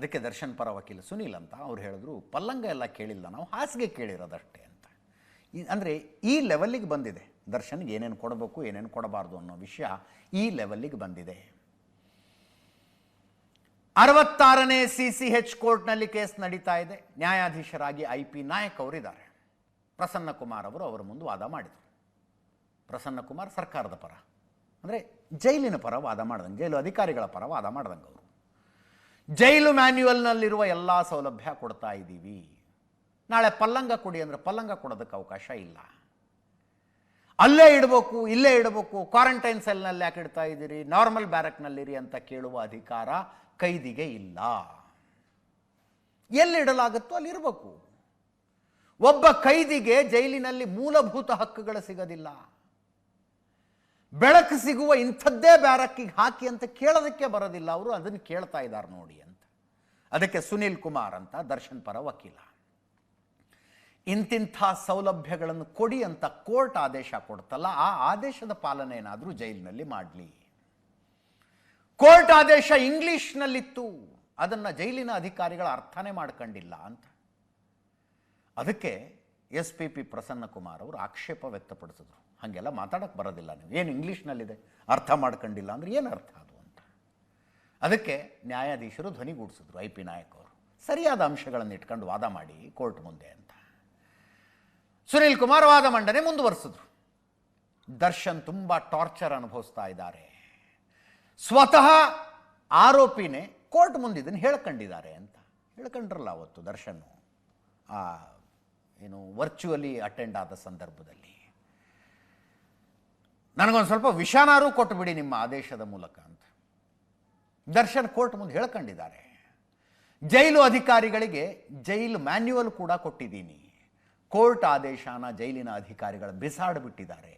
ಅದಕ್ಕೆ ದರ್ಶನ್ ಪರ ವಕೀಲ ಸುನೀಲ್ ಅಂತ ಅವ್ರು ಹೇಳಿದ್ರು, ಪಲ್ಲಂಗ ಎಲ್ಲ ಕೇಳಿಲ್ಲ, ನಾವು ಹಾಸಿಗೆ ಕೇಳಿರೋದಷ್ಟೇ ಅಂತ. ಅಂದರೆ ಈ ಲೆವೆಲ್ಲಿಗೆ ಬಂದಿದೆ ದರ್ಶನ್ಗೆ ಏನೇನು ಕೊಡಬೇಕು ಏನೇನು ಕೊಡಬಾರ್ದು ಅನ್ನೋ ವಿಷಯ ಈ ಲೆವೆಲ್ಲಿಗೆ ಬಂದಿದೆ. 66ನೇ CCH ಕೋರ್ಟ್ನಲ್ಲಿ ಕೇಸ್ ನಡೀತಾ ಇದೆ. ನ್ಯಾಯಾಧೀಶರಾಗಿ IP ನಾಯಕ್ ಅವರಿದ್ದಾರೆ. ಪ್ರಸನ್ನ ಕುಮಾರ್ ಅವರು ಅವರ ಮುಂದೆ ವಾದ ಮಾಡಿದರು. ಪ್ರಸನ್ನ ಕುಮಾರ್ ಸರ್ಕಾರದ ಪರ, ಅಂದರೆ ಜೈಲಿನ ಪರ ವಾದ ಮಾಡ್ದಂಗೆ, ಜೈಲು ಅಧಿಕಾರಿಗಳ ಪರ ವಾದ ಮಾಡ್ದಂಗೆ ಅವರು ಜೈಲು ಮ್ಯಾನ್ಯುವಲ್ನಲ್ಲಿರುವ ಎಲ್ಲ ಸೌಲಭ್ಯ ಕೊಡ್ತಾ ಇದ್ದೀವಿ, ನಾಳೆ ಪಲ್ಲಂಗ ಕೊಡಿ ಅಂದರೆ ಪಲ್ಲಂಗ ಕೊಡೋದಕ್ಕೆ ಅವಕಾಶ ಇಲ್ಲ, ಅಲ್ಲೇ ಇಡಬೇಕು ಇಲ್ಲೇ ಇಡಬೇಕು, ಕ್ವಾರಂಟೈನ್ ಸೆಲ್ನಲ್ಲಿ ಯಾಕೆ ಇಡ್ತಾ ಇದ್ದೀರಿ, ನಾರ್ಮಲ್ ಬ್ಯಾರಕ್ನಲ್ಲಿರಿ ಅಂತ ಕೇಳುವ ಅಧಿಕಾರ ಕೈದಿಗೆ ಇಲ್ಲ. ಎಲ್ಲಿಡಲಾಗುತ್ತೋ ಅಲ್ಲಿರಬೇಕು. ಒಬ್ಬ ಕೈದಿಗೆ ಜೈಲಿನಲ್ಲಿ ಮೂಲಭೂತ ಹಕ್ಕುಗಳು ಸಿಗೋದಿಲ್ಲ. ಬೆಳಕು ಸಿಗುವ ಇಂಥದ್ದೇ ಬ್ಯಾರಕ್ಕಿಗೆ ಹಾಕಿ ಅಂತ ಕೇಳೋದಕ್ಕೆ ಬರೋದಿಲ್ಲ. ಅವರು ಅದನ್ನು ಕೇಳ್ತಾ ಇದ್ದಾರೆ ನೋಡಿ ಅಂತ. ಅದಕ್ಕೆ ಸುನೀಲ್ ಕುಮಾರ್ ಅಂತ ದರ್ಶನ್ ಪರ ವಕೀಲ, ಇಂತಿಂಥ ಸೌಲಭ್ಯಗಳನ್ನು ಕೊಡಿ ಅಂತ ಕೋರ್ಟ್ ಆದೇಶ ಕೊಡ್ತಲ್ಲ, ಆ ಆದೇಶದ ಪಾಲನೆ ಏನಾದರೂ ಜೈಲಿನಲ್ಲಿ ಮಾಡಲಿ. ಕೋರ್ಟ್ ಆದೇಶ ಇಂಗ್ಲಿಷ್ನಲ್ಲಿತ್ತು, ಅದನ್ನು ಜೈಲಿನ ಅಧಿಕಾರಿಗಳ ಅರ್ಥನೇ ಮಾಡ್ಕೊಂಡಿಲ್ಲ ಅಂತ. ಅದಕ್ಕೆ SPP ಪ್ರಸನ್ನ ಕುಮಾರ್ ಅವರು ಆಕ್ಷೇಪ ವ್ಯಕ್ತಪಡಿಸಿದ್ರು, ಹಾಗೆಲ್ಲ ಮಾತಾಡೋಕ್ಕೆ ಬರೋದಿಲ್ಲ, ನೀವು ಏನು ಇಂಗ್ಲೀಷ್ನಲ್ಲಿದೆ ಅರ್ಥ ಮಾಡ್ಕೊಂಡಿಲ್ಲ ಅಂದರೆ ಏನು ಅರ್ಥ ಅದು ಅಂತ. ಅದಕ್ಕೆ ನ್ಯಾಯಾಧೀಶರು ಧ್ವನಿಗೂಡಿಸಿದ್ರು IP ನಾಯಕ್ ಅವರು, ಸರಿಯಾದ ಅಂಶಗಳನ್ನು ಇಟ್ಕೊಂಡು ವಾದ ಮಾಡಿ ಕೋರ್ಟ್ ಮುಂದೆ ಅಂತ. ಸುನೀಲ್ ಕುಮಾರ್ ವಾದ ಮಂಡನೆ ಮುಂದುವರಿಸಿದ್ರು. ದರ್ಶನ್ ತುಂಬ ಟಾರ್ಚರ್ ಅನುಭವಿಸ್ತಾ ಇದ್ದಾರೆ, ಸ್ವತಃ ಆರೋಪಿನೇ ಕೋರ್ಟ್ ಮುಂದೆ ಇದನ್ನು ಹೇಳ್ಕೊಂಡಿದ್ದಾರೆ ಅಂತ ಹೇಳ್ಕೊಂಡ್ರಲ್ಲ ಅವತ್ತು ದರ್ಶನ್ ಏನು ವರ್ಚುವಲಿ ಅಟೆಂಡ್ ಆದ ಸಂದರ್ಭದಲ್ಲಿ. ನನಗೊಂದು ಸ್ವಲ್ಪ ವಿಷಾನಾರು ಕೊಟ್ಟುಬಿಡಿ ನಿಮ್ಮ ಆದೇಶದ ಮೂಲಕ ಅಂತ ದರ್ಶನ್ ಕೋರ್ಟ್ ಮುಂದೆ ಹೇಳ್ಕೊಂಡಿದ್ದಾರೆ. ಜೈಲು ಅಧಿಕಾರಿಗಳಿಗೆ ಜೈಲು ಮ್ಯಾನ್ಯುವಲ್ ಕೂಡ ಕೊಟ್ಟಿದ್ದೀನಿ, ಕೋರ್ಟ್ ಆದೇಶನ ಜೈಲಿನ ಅಧಿಕಾರಿಗಳು ಬಿಸಾಡಿಬಿಟ್ಟಿದ್ದಾರೆ,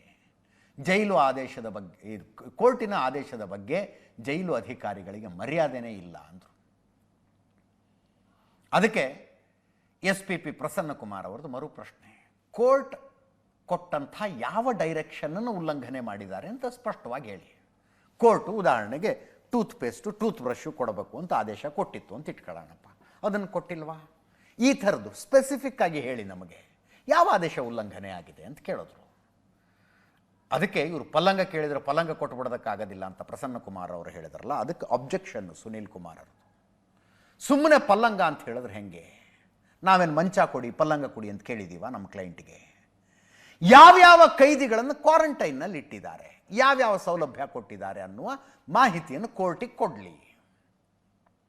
ಜೈಲು ಆದೇಶದ ಬಗ್ಗೆ, ಕೋರ್ಟಿನ ಆದೇಶದ ಬಗ್ಗೆ ಜೈಲು ಅಧಿಕಾರಿಗಳಿಗೆ ಮರ್ಯಾದೆನೇ ಇಲ್ಲ ಅಂದರು. ಅದಕ್ಕೆ SPP ಪ್ರಸನ್ನ ಕುಮಾರ್ ಅವರದ್ದು ಮರು ಪ್ರಶ್ನೆ, ಕೋರ್ಟ್ ಕೊಟ್ಟಂಥ ಯಾವ ಡೈರೆಕ್ಷನನ್ನು ಉಲ್ಲಂಘನೆ ಮಾಡಿದ್ದಾರೆ ಅಂತ ಸ್ಪಷ್ಟವಾಗಿ ಹೇಳಿ. ಕೋರ್ಟು ಉದಾಹರಣೆಗೆ ಟೂತ್ ಪೇಸ್ಟು ಟೂತ್ ಬ್ರಷು ಕೊಡಬೇಕು ಅಂತ ಆದೇಶ ಕೊಟ್ಟಿತ್ತು ಅಂತ ಇಟ್ಕೊಳ್ಳೋಣಪ್ಪ, ಅದನ್ನು ಕೊಟ್ಟಿಲ್ವಾ? ಈ ಥರದ್ದು ಸ್ಪೆಸಿಫಿಕ್ ಆಗಿ ಹೇಳಿ ನಮಗೆ ಯಾವ ಆದೇಶ ಉಲ್ಲಂಘನೆ ಆಗಿದೆ ಅಂತ ಕೇಳಿದ್ರು. ಅದಕ್ಕೆ ಇವರು ಪಲ್ಲಂಗ ಕೇಳಿದರೆ ಪಲ್ಲಂಗ ಕೊಟ್ಟುಬಿಡೋದಕ್ಕಾಗೋದಿಲ್ಲ ಅಂತ ಪ್ರಸನ್ನ ಕುಮಾರ್ ಅವರು ಹೇಳಿದ್ರಲ್ಲ, ಅದಕ್ಕೆ ಅಬ್ಜೆಕ್ಷನ್ನು ಸುನೀಲ್ ಕುಮಾರ್ ಅವರು. ಸುಮ್ಮನೆ ಪಲ್ಲಂಗ ಅಂತ ಹೇಳಿದ್ರೆ ಹೆಂಗೆ? ನಾವೇನು ಮಂಚ ಕೊಡಿ ಪಲ್ಲಂಗ ಕೊಡಿ ಅಂತ ಕೇಳಿದ್ದೀವ ನಮ್ಮ ಕ್ಲೈಂಟ್ಗೆ? ಯಾವ್ಯಾವ ಕೈದಿಗಳನ್ನು ಕ್ವಾರಂಟೈನ್ನಲ್ಲಿ ಇಟ್ಟಿದ್ದಾರೆ, ಯಾವ್ಯಾವ ಸೌಲಭ್ಯ ಕೊಟ್ಟಿದ್ದಾರೆ ಅನ್ನುವ ಮಾಹಿತಿಯನ್ನು ಕೋರ್ಟಿಗೆ ಕೊಡಲಿ.